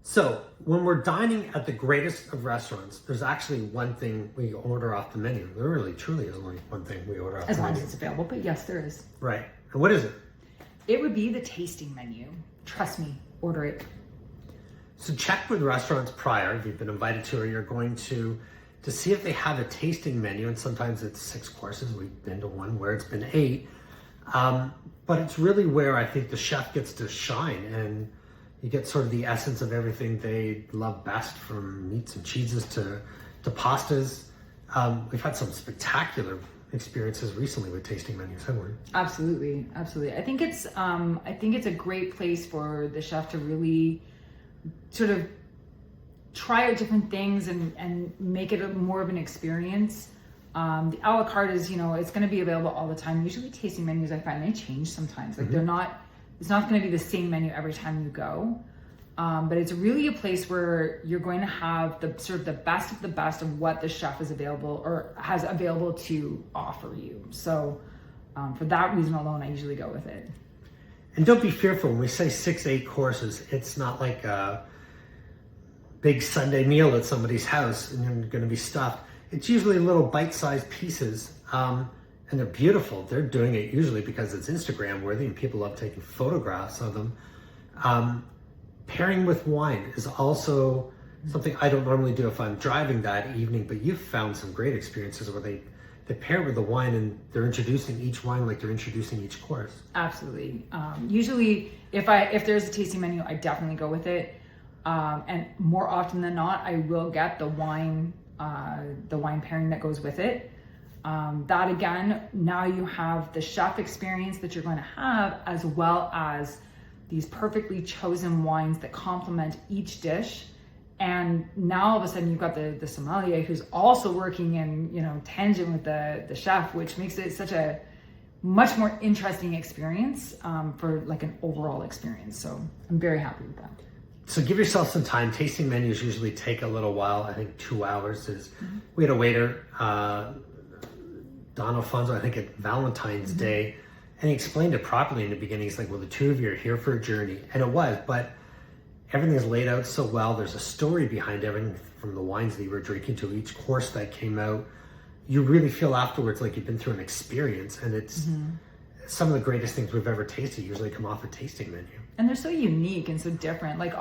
So when we're dining at the greatest of restaurants, there's actually one thing we order off the menu. There really, truly is only one thing we order off the menu. As long as it's available, but yes, there is. Right. And what is it? It would be the tasting menu. Trust me, order it. So check with restaurants prior, if you've been invited to, or you're going to see if they have a tasting menu. And sometimes it's 6 courses. We've been to one where it's been 8. But it's really where I think the chef gets to shine, and you get sort of the essence of everything they love best, from meats and cheeses to pastas. We've had some spectacular experiences recently with tasting menus, haven't we? Absolutely, absolutely. I think it's a great place for the chef to really sort of try out different things and make it more of an experience. The a la carte is, it's going to be available all the time. Usually tasting menus, I find they change sometimes. Like it's not going to be the same menu every time you go. But it's really a place where you're going to have the sort of the best of the best of what the chef is available or has available to offer you. So for that reason alone, I usually go with it. And don't be fearful when we say 6-8 courses. It's not like a big Sunday meal at somebody's house and you're going to be stuffed. It's usually little bite-sized pieces, and they're beautiful. They're doing it usually because it's Instagram worthy and people love taking photographs of them. Pairing with wine is also something I don't normally do if I'm driving that evening, but you've found some great experiences where they pair with the wine and they're introducing each wine like they're introducing each course. Absolutely. Usually if there's a tasting menu, I definitely go with it. And more often than not, I will get the wine pairing that goes with it. That again, now you have the chef experience that you're going to have, as well as these perfectly chosen wines that complement each dish. And now all of a sudden you've got the sommelier who's also working in, tangent with the chef, which makes it such a much more interesting experience for like an overall experience. So I'm very happy with that. So give yourself some time. Tasting menus usually take a little while. I think 2 hours we had a waiter, Don Alfonso, I think at Valentine's Day, and he explained it properly in the beginning. He's like, well, the two of you are here for a journey. And it was, but everything is laid out so well. There's a story behind everything, from the wines that you were drinking to each course that came out. You really feel afterwards like you've been through an experience, and it's some of the greatest things we've ever tasted usually come off a tasting menu. And they're so unique and so different. Like,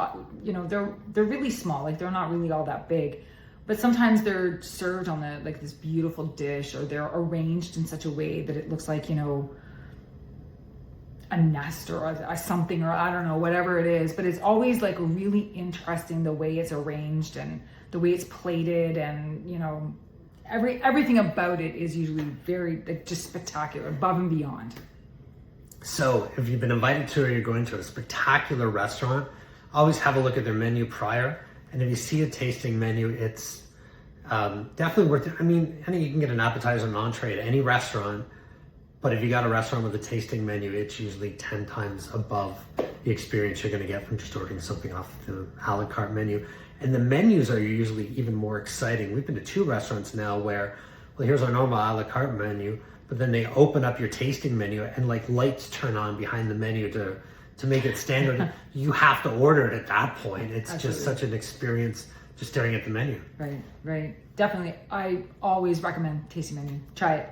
they're really small. Like, they're not really all that big, but sometimes they're served on this beautiful dish, or they're arranged in such a way that it looks like, a nest or a something, or I don't know, whatever it is. But it's always like really interesting the way it's arranged and the way it's plated, and everything about it is usually very just spectacular, above and beyond. So if you've been invited to, or you're going to a spectacular restaurant, always have a look at their menu prior. And if you see a tasting menu, it's definitely worth it. I mean, you can get an appetizer and an entree at any restaurant, but if you got a restaurant with a tasting menu, it's usually 10 times above the experience you're going to get from just ordering something off the a la carte menu. And the menus are usually even more exciting. We've been to 2 restaurants now where, well, here's our normal a la carte menu, but then they open up your tasting menu and like lights turn on behind the menu to make it standard. You have to order it at that point. It's Absolutely. Just such an experience just staring at the menu. Right. Definitely. I always recommend tasting menu. Try it.